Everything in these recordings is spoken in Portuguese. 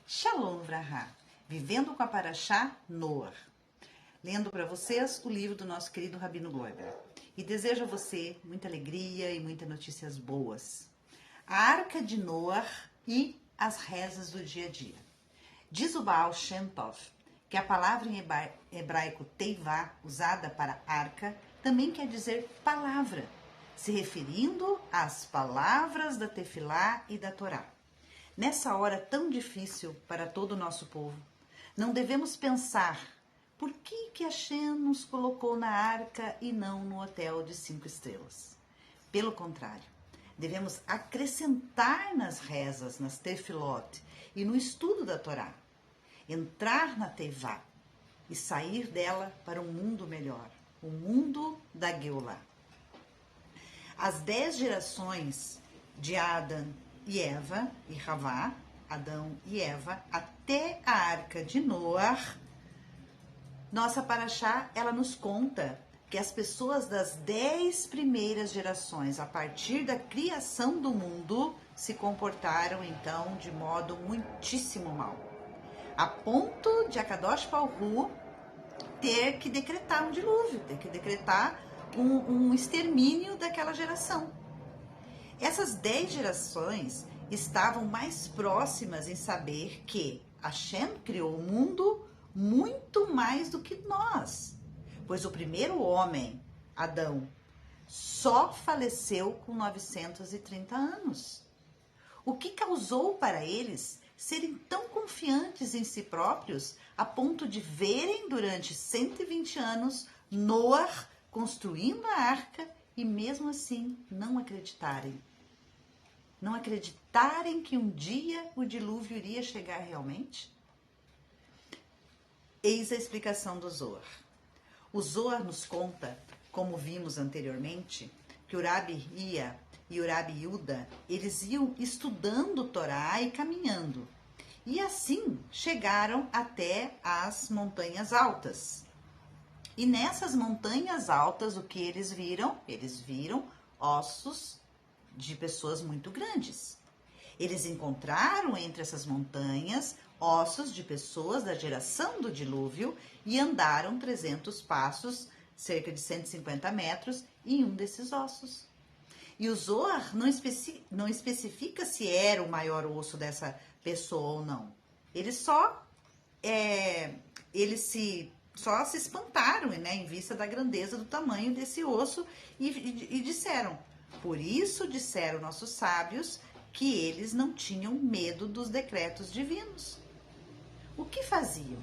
Shalom Vraha, vivendo com a Parashá Noah. Lendo para vocês o livro do nosso querido Rabino Gloiber. E desejo a você muita alegria e muitas notícias boas. A Arca de Noah e as rezas do dia a dia. Diz o Baal Shem Tov que a palavra em hebraico teivá, usada para arca, também quer dizer palavra, se referindo às palavras da Tefilá e da Torá. Nessa hora tão difícil para todo o nosso povo, não devemos pensar por que Hashem nos colocou na arca e não no hotel de 5 estrelas. Pelo contrário, devemos acrescentar nas rezas, nas tefilot e no estudo da Torá, entrar na teivá e sair dela para um mundo melhor, o mundo da Geulah. As 10 gerações de Adão e Eva e Havá, Adão e Eva, até a Arca de Noah, nossa Parashá, ela nos conta que as pessoas das 10 primeiras gerações, a partir da criação do mundo, se comportaram então de modo muitíssimo mal, a ponto de Akadosh Baruch Hu ter que decretar um dilúvio, ter que decretar um extermínio daquela geração. Essas 10 gerações estavam mais próximas em saber que Hashem criou o mundo muito mais do que nós, pois o primeiro homem, Adão, só faleceu com 930 anos. O que causou para eles serem tão confiantes em si próprios a ponto de verem durante 120 anos Noah construindo a arca e mesmo assim não acreditarem? Não acreditarem que um dia o dilúvio iria chegar realmente? Eis a explicação do Zohar. O Zohar nos conta, como vimos anteriormente, que o Rabi Ia e o Rabi Yuda, eles iam estudando Torá e caminhando. E assim chegaram até as montanhas altas. E nessas montanhas altas, o que eles viram? Eles viram ossos de pessoas muito grandes. Eles encontraram entre essas montanhas ossos de pessoas da geração do dilúvio e andaram 300 passos, cerca de 150 metros, em um desses ossos. E o Zohar não especifica se era o maior osso dessa pessoa ou não. Eles só se espantaram, né, em vista da grandeza do tamanho desse osso e disseram. Por isso disseram nossos sábios que eles não tinham medo dos decretos divinos. O que faziam?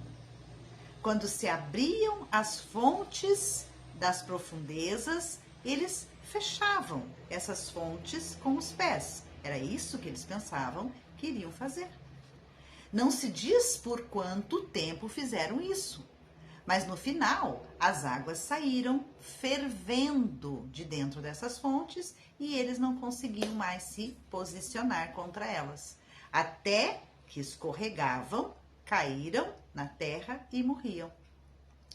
Quando se abriam as fontes das profundezas, eles fechavam essas fontes com os pés. Era isso que eles pensavam que iriam fazer. Não se diz por quanto tempo fizeram isso, mas no final as águas saíram fervendo de dentro dessas fontes e eles não conseguiam mais se posicionar contra elas, até que escorregavam, caíram na terra e morriam.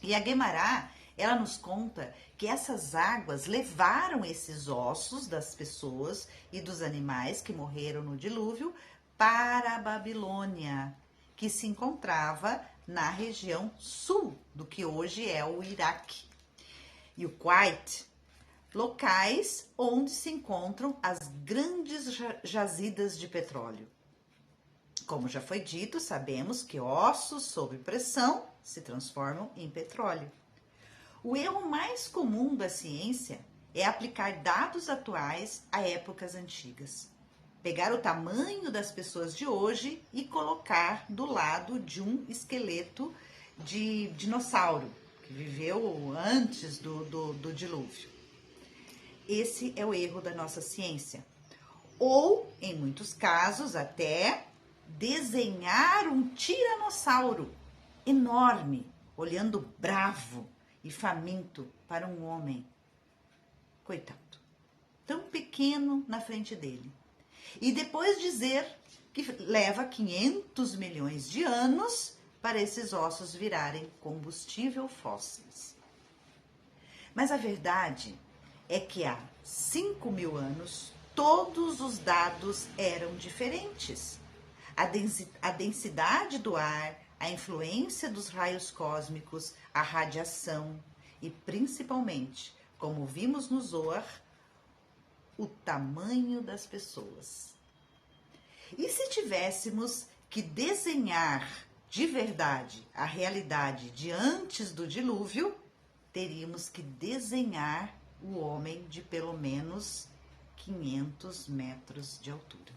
E a Guemará, ela nos conta que essas águas levaram esses ossos das pessoas e dos animais que morreram no dilúvio para a Babilônia, que se encontrava na região sul do que hoje é o Iraque e o Kuwait, locais onde se encontram as grandes jazidas de petróleo. Como já foi dito, sabemos que ossos sob pressão se transformam em petróleo. O erro mais comum da ciência é aplicar dados atuais a épocas antigas. Pegar o tamanho das pessoas de hoje e colocar do lado de um esqueleto de dinossauro que viveu antes do dilúvio. Esse é o erro da nossa ciência. Ou, em muitos casos, até desenhar um tiranossauro enorme, olhando bravo e faminto para um homem. Coitado, tão pequeno na frente dele. E depois dizer que leva 500 milhões de anos para esses ossos virarem combustível fósseis. Mas a verdade é que há 5.000 anos todos os dados eram diferentes. A densidade do ar, a influência dos raios cósmicos, a radiação e, principalmente, como vimos no Zohar, o tamanho das pessoas. E se tivéssemos que desenhar de verdade a realidade de antes do dilúvio, teríamos que desenhar o homem de pelo menos 500 metros de altura,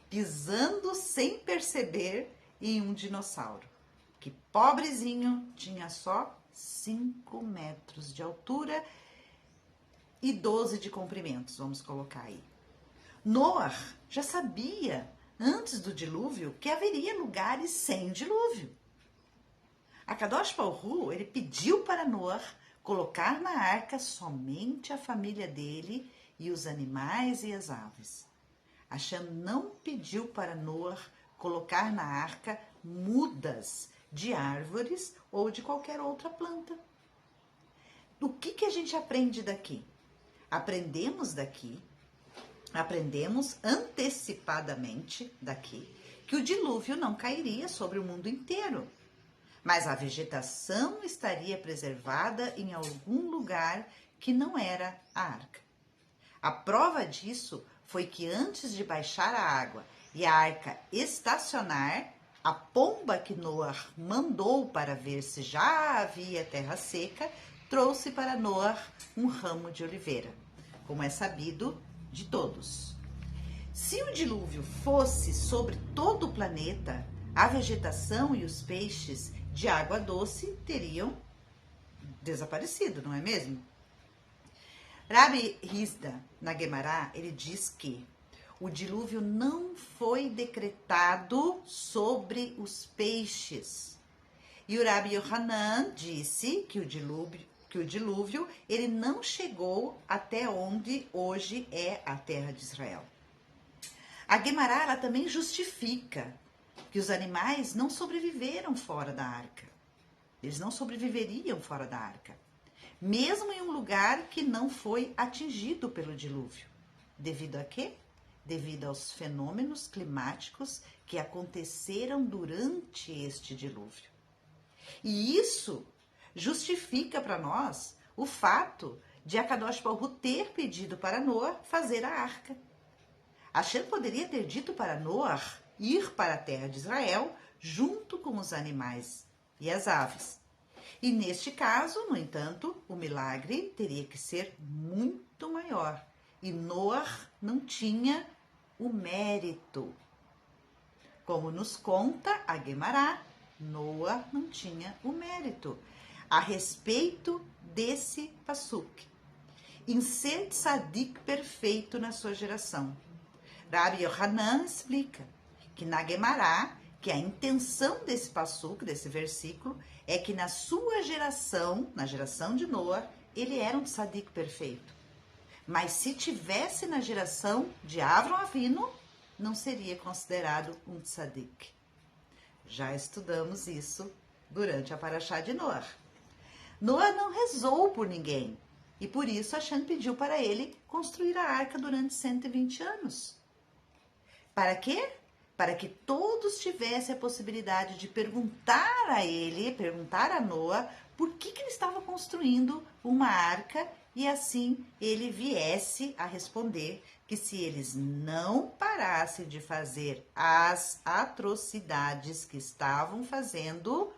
pisando sem perceber em um dinossauro, que pobrezinho tinha só 5 metros de altura e 12 de comprimentos, vamos colocar aí. Noah já sabia, antes do dilúvio, que haveria lugares sem dilúvio. A Kadosh Baruch Hu, ele pediu para Noah colocar na arca somente a família dele e os animais e as aves. Hashem não pediu para Noah colocar na arca mudas de árvores ou de qualquer outra planta. O que a gente aprende daqui? Aprendemos antecipadamente daqui, que o dilúvio não cairia sobre o mundo inteiro, mas a vegetação estaria preservada em algum lugar que não era a arca. A prova disso foi que antes de baixar a água e a arca estacionar, a pomba que Noah mandou para ver se já havia terra seca, trouxe para Noah um ramo de oliveira, como é sabido de todos. Se o dilúvio fosse sobre todo o planeta, a vegetação e os peixes de água doce teriam desaparecido, não é mesmo? Rabi Hizda, na Guemará, ele diz que o dilúvio não foi decretado sobre os peixes. E o Rabi Yohanan disse que o dilúvio ele não chegou até onde hoje é a terra de Israel. A Guemará ela também justifica que os animais não sobreviveram fora da arca. Eles não sobreviveriam fora da arca, mesmo em um lugar que não foi atingido pelo dilúvio. Devido a quê? Devido aos fenômenos climáticos que aconteceram durante este dilúvio. E isso justifica para nós o fato de Akadosh Baruch Hu ter pedido para Noah fazer a arca. Hashem poderia ter dito para Noah ir para a terra de Israel junto com os animais e as aves. E neste caso, no entanto, o milagre teria que ser muito maior. E Noah não tinha o mérito. Como nos conta a Guemará, Noah não tinha o mérito a respeito desse pasuk, em ser tzadik perfeito na sua geração. Rabi Yohanan explica que na Guemará, que a intenção desse pasuk, desse versículo, é que na sua geração, na geração de Noah, ele era um tzadik perfeito. Mas se tivesse na geração de Avram Avinu, não seria considerado um tzadik. Já estudamos isso durante a Parashá de Noah. Noah não rezou por ninguém, e por isso Hashem pediu para ele construir a arca durante 120 anos. Para quê? Para que todos tivessem a possibilidade de perguntar a ele, perguntar a Noah, por que ele estava construindo uma arca, e assim ele viesse a responder que se eles não parassem de fazer as atrocidades que estavam fazendo,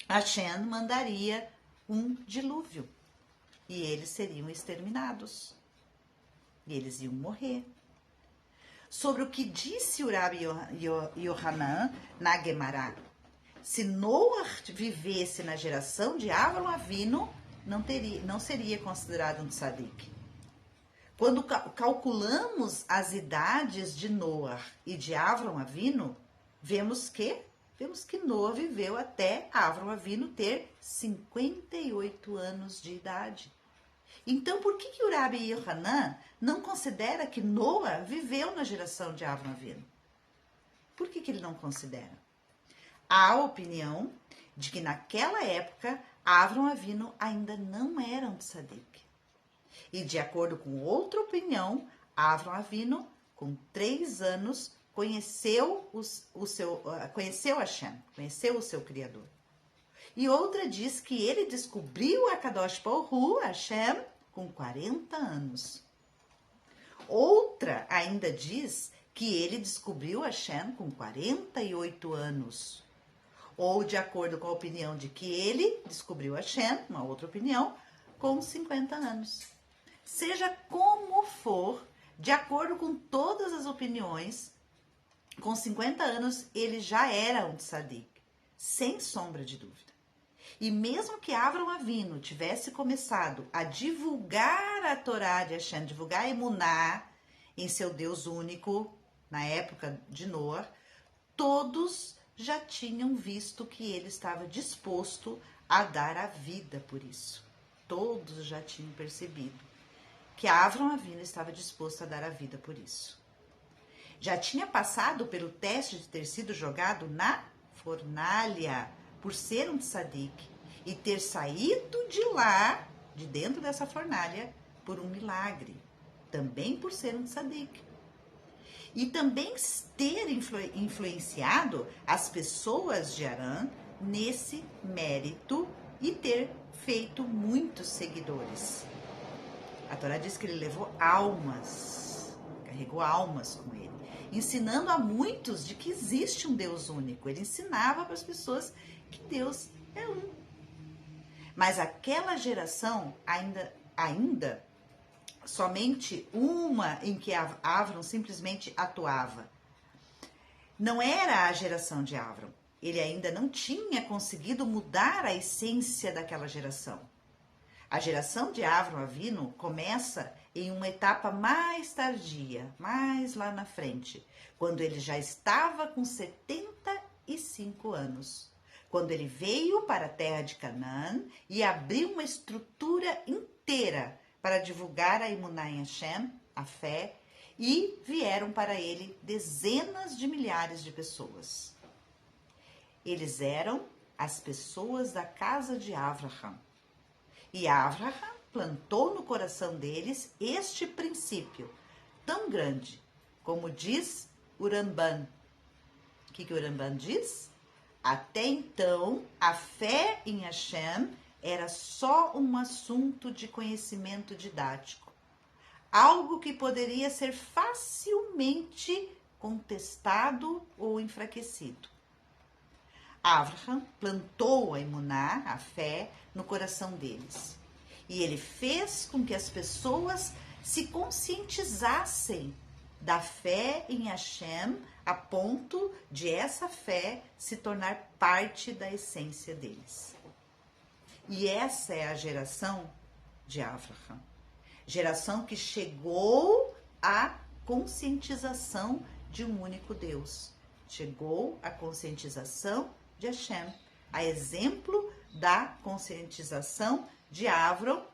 Hashem mandaria um dilúvio e eles seriam exterminados e eles iam morrer. Sobre o que disse o Rabi Yohanan na Guemará, se Noah vivesse na geração de Avram Avinu, não seria considerado um tzadik. Quando calculamos as idades de Noah e de Avram Avinu, vemos que Noah viveu até Avram Avinu ter 58 anos de idade. Então, por que o Rabi Yohanan não considera que Noah viveu na geração de Avram Avinu? Por que ele não considera? Há a opinião de que naquela época Avram Avinu ainda não era um tzadik. E de acordo com outra opinião, Avram Avinu, com 3 anos, conheceu conheceu Hashem, conheceu o seu Criador. E outra diz que ele descobriu a Kadosh Baruch Hu, Hashem, com 40 anos. Outra ainda diz que ele descobriu Hashem com 48 anos. Ou de acordo com a opinião de que ele descobriu Hashem, uma outra opinião, com 50 anos. Seja como for, de acordo com todas as opiniões, com 50 anos ele já era um tzadik, sem sombra de dúvida. E mesmo que Avram Avinu tivesse começado a divulgar a Torá de Hashem, divulgar a Emuná em seu Deus único, na época de Noé, todos já tinham visto que ele estava disposto a dar a vida por isso. Todos já tinham percebido que Avram Avinu estava disposto a dar a vida por isso. Já tinha passado pelo teste de ter sido jogado na fornalha, por ser um tzadik, e ter saído de lá, de dentro dessa fornalha, por um milagre, também por ser um tzadik. E também ter influenciado as pessoas de Harã nesse mérito e ter feito muitos seguidores. A Torá diz que ele levou almas, carregou almas com ele, ensinando a muitos de que existe um Deus único. Ele ensinava para as pessoas que Deus é um. Mas aquela geração ainda somente uma em que Avram simplesmente atuava. Não era a geração de Avram. Ele ainda não tinha conseguido mudar a essência daquela geração. A geração de Avram Avinu começa em uma etapa mais tardia, mais lá na frente, quando ele já estava com 75 anos. Quando ele veio para a terra de Canaã e abriu uma estrutura inteira para divulgar a Emuná em Hashem, a fé, e vieram para ele dezenas de milhares de pessoas. Eles eram as pessoas da casa de Avraham. E Avraham plantou no coração deles este princípio tão grande, como diz o Ramban. O que o Ramban diz? Até então, a fé em Hashem era só um assunto de conhecimento didático, algo que poderia ser facilmente contestado ou enfraquecido. Avraham plantou a emuná, a fé, no coração deles. E ele fez com que as pessoas se conscientizassem da fé em Hashem, a ponto de essa fé se tornar parte da essência deles. E essa é a geração de Avraham. Geração que chegou à conscientização de um único Deus. Chegou à conscientização de Hashem, a exemplo da conscientização de Avram,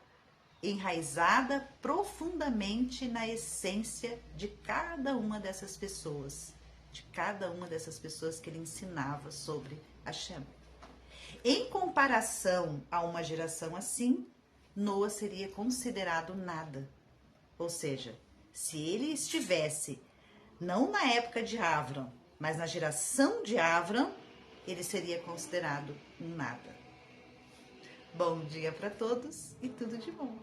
enraizada profundamente na essência de cada uma dessas pessoas, que ele ensinava sobre Hashem. Em comparação a uma geração assim, Noa seria considerado nada. Ou seja, se ele estivesse, não na época de Avram, mas na geração de Avram, ele seria considerado um nada. Bom dia para todos e tudo de bom.